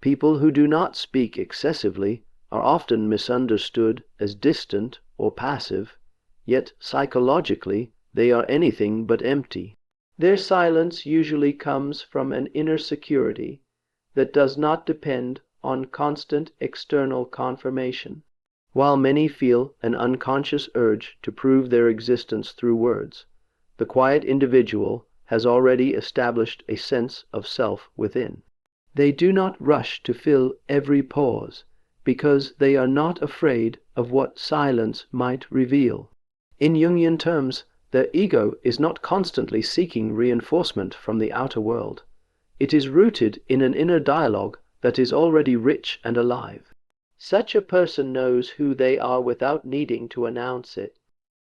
People who do not speak excessively are often misunderstood as distant or passive, yet psychologically they are anything but empty. Their silence usually comes from an inner security that does not depend on constant external confirmation. While many feel an unconscious urge to prove their existence through words, the quiet individual has already established a sense of self within. They do not rush to fill every pause, because they are not afraid of what silence might reveal. In Jungian terms, their ego is not constantly seeking reinforcement from the outer world. It is rooted in an inner dialogue that is already rich and alive. Such a person knows who they are without needing to announce it.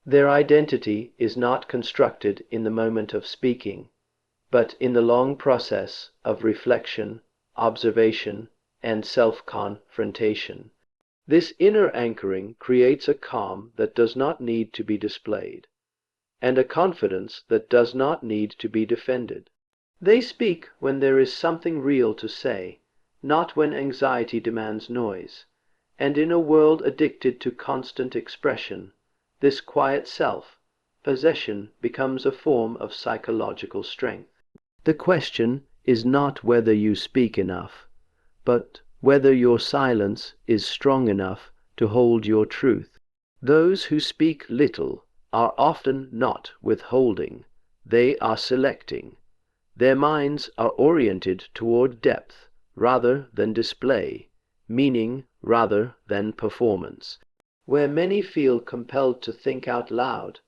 Their identity is not constructed in the moment of speaking, but in the long process of reflection, observation, and self-confrontation. This inner anchoring creates a calm that does not need to be displayed, and a confidence that does not need to be defended. They speak when there is something real to say, not when anxiety demands noise, and in a world addicted to constant expression, this quiet self-possession becomes a form of psychological strength. The question is not whether you speak enough, but whether your silence is strong enough to hold your truth. Those who speak little are often not withholding, they are selecting. Their minds are oriented toward depth rather than display, meaning rather than performance. Where many feel compelled to think out loud,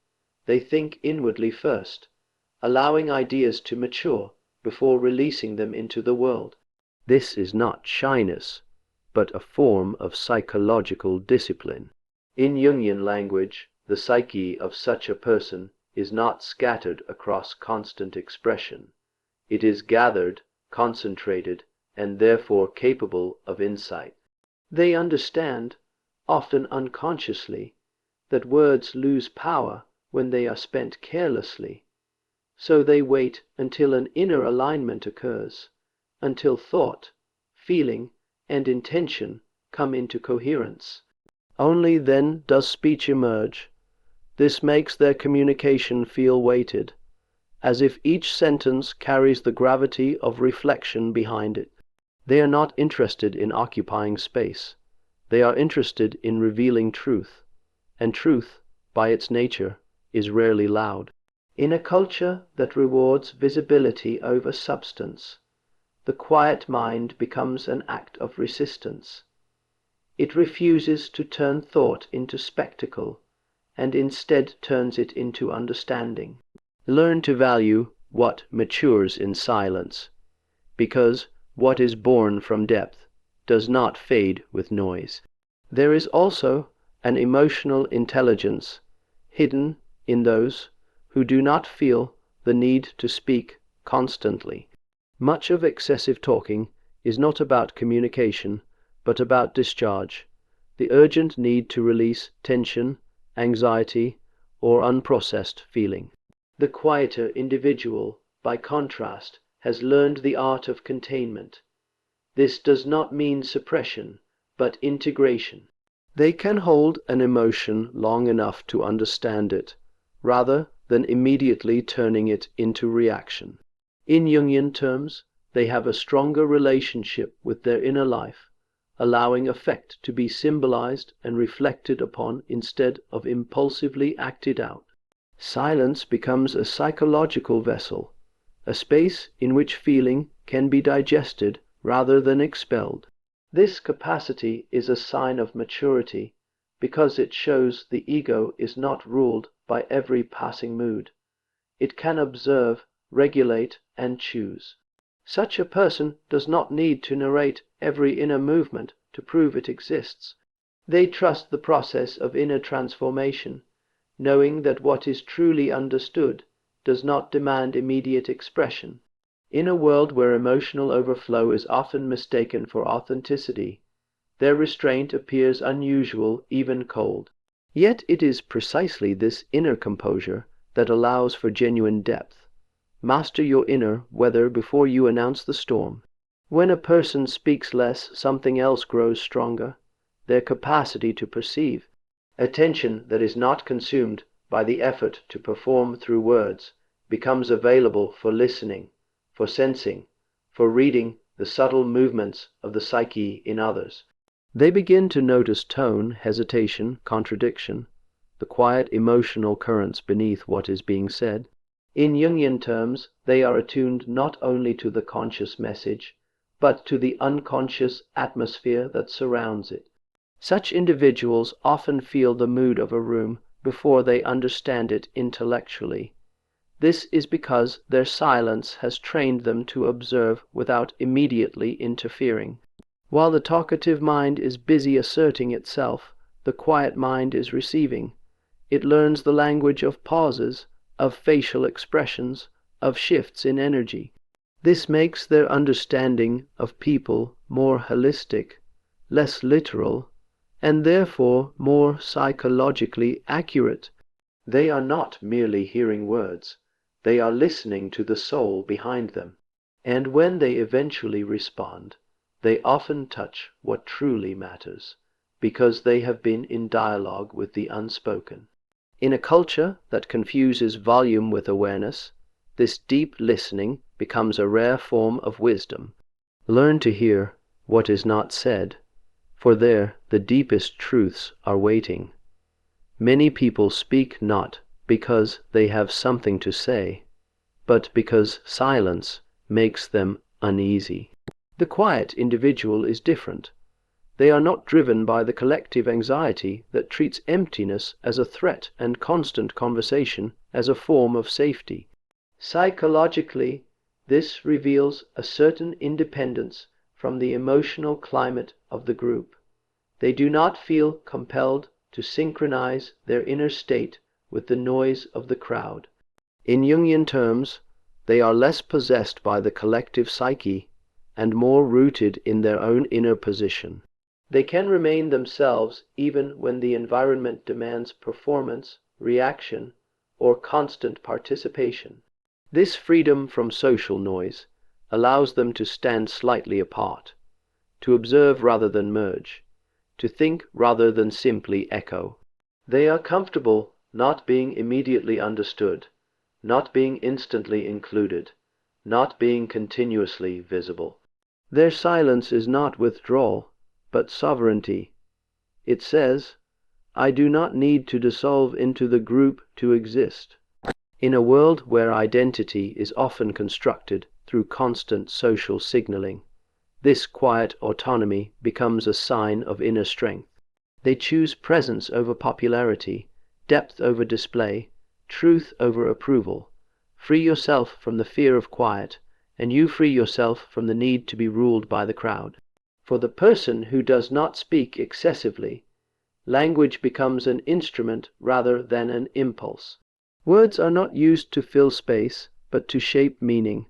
they think inwardly first, allowing ideas to mature before releasing them into the world. This is not shyness, but a form of psychological discipline. In Jungian language, the psyche of such a person is not scattered across constant expression. It is gathered, concentrated, and therefore capable of insight. They understand, often unconsciously, that words lose power when they are spent carelessly. So they wait until an inner alignment occurs, until thought, feeling, and intention come into coherence. Only then does speech emerge. This makes their communication feel weighted, as if each sentence carries the gravity of reflection behind it. They are not interested in occupying space. They are interested in revealing truth, and truth, by its nature, is rarely loud. In a culture that rewards visibility over substance, the quiet mind becomes an act of resistance. It refuses to turn thought into spectacle, and instead turns it into understanding. Learn to value what matures in silence, because what is born from depth does not fade with noise. There is also an emotional intelligence hidden in those who do not feel the need to speak constantly. Much of excessive talking is not about communication, but about discharge, the urgent need to release tension, anxiety, or unprocessed feeling. The quieter individual, by contrast, has learned the art of containment. This does not mean suppression, but integration. They can hold an emotion long enough to understand it, rather than immediately turning it into reaction. In Jungian terms, they have a stronger relationship with their inner life, allowing affect to be symbolized and reflected upon instead of impulsively acted out. Silence becomes a psychological vessel, a space in which feeling can be digested rather than expelled. This capacity is a sign of maturity, because it shows the ego is not ruled by every passing mood. It can observe, regulate, and choose. Such a person does not need to narrate every inner movement to prove it exists. They trust the process of inner transformation, knowing that what is truly understood does not demand immediate expression. In a world where emotional overflow is often mistaken for authenticity, their restraint appears unusual, even cold. Yet it is precisely this inner composure that allows for genuine depth. Master your inner weather before you announce the storm. When a person speaks less, something else grows stronger, their capacity to perceive. Attention that is not consumed by the effort to perform through words becomes available for listening, for sensing, for reading the subtle movements of the psyche in others. They begin to notice tone, hesitation, contradiction, the quiet emotional currents beneath what is being said. In Jungian terms, they are attuned not only to the conscious message, but to the unconscious atmosphere that surrounds it. Such individuals often feel the mood of a room before they understand it intellectually. This is because their silence has trained them to observe without immediately interfering. While the talkative mind is busy asserting itself, the quiet mind is receiving. It learns the language of pauses, of facial expressions, of shifts in energy. This makes their understanding of people more holistic, less literal, and therefore more psychologically accurate. They are not merely hearing words, they are listening to the soul behind them. And when they eventually respond, they often touch what truly matters, because they have been in dialogue with the unspoken. In a culture that confuses volume with awareness, this deep listening becomes a rare form of wisdom. Learn to hear what is not said, for there the deepest truths are waiting. Many people speak not because they have something to say, but because silence makes them uneasy. The quiet individual is different. They are not driven by the collective anxiety that treats emptiness as a threat and constant conversation as a form of safety. Psychologically, this reveals a certain independence from the emotional climate of the group. They do not feel compelled to synchronize their inner state with the noise of the crowd. In Jungian terms, they are less possessed by the collective psyche and more rooted in their own inner position. They can remain themselves even when the environment demands performance, reaction, or constant participation. This freedom from social noise allows them to stand slightly apart, to observe rather than merge, to think rather than simply echo. They are comfortable not being immediately understood, not being instantly included, not being continuously visible. Their silence is not withdrawal, but sovereignty. It says, I do not need to dissolve into the group to exist. In a world where identity is often constructed through constant social signaling, this quiet autonomy becomes a sign of inner strength. They choose presence over popularity, depth over display, truth over approval. Free yourself from the fear of quiet, and you free yourself from the need to be ruled by the crowd. For the person who does not speak excessively, language becomes an instrument rather than an impulse. Words are not used to fill space, but to shape meaning.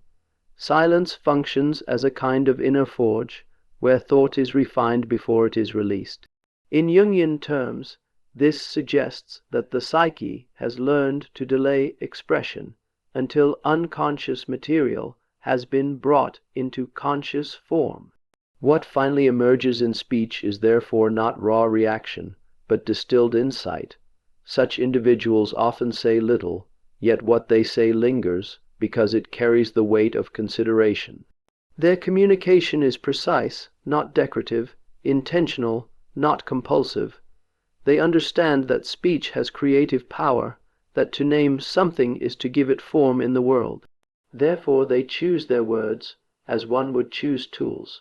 Silence functions as a kind of inner forge, where thought is refined before it is released. In Jungian terms, this suggests that the psyche has learned to delay expression until unconscious material has been brought into conscious form. What finally emerges in speech is therefore not raw reaction, but distilled insight. Such individuals often say little, yet what they say lingers, because it carries the weight of consideration. Their communication is precise, not decorative, intentional, not compulsive. They understand that speech has creative power, that to name something is to give it form in the world. Therefore they choose their words as one would choose tools,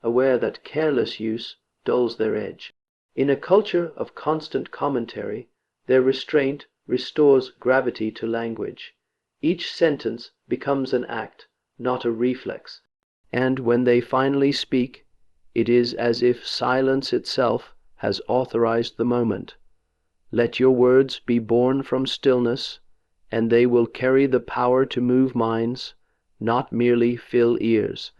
aware that careless use dulls their edge. In a culture of constant commentary, their restraint restores gravity to language. Each sentence becomes an act, not a reflex. And when they finally speak, it is as if silence itself has authorized the moment. Let your words be born from stillness, and they will carry the power to move minds, not merely fill ears.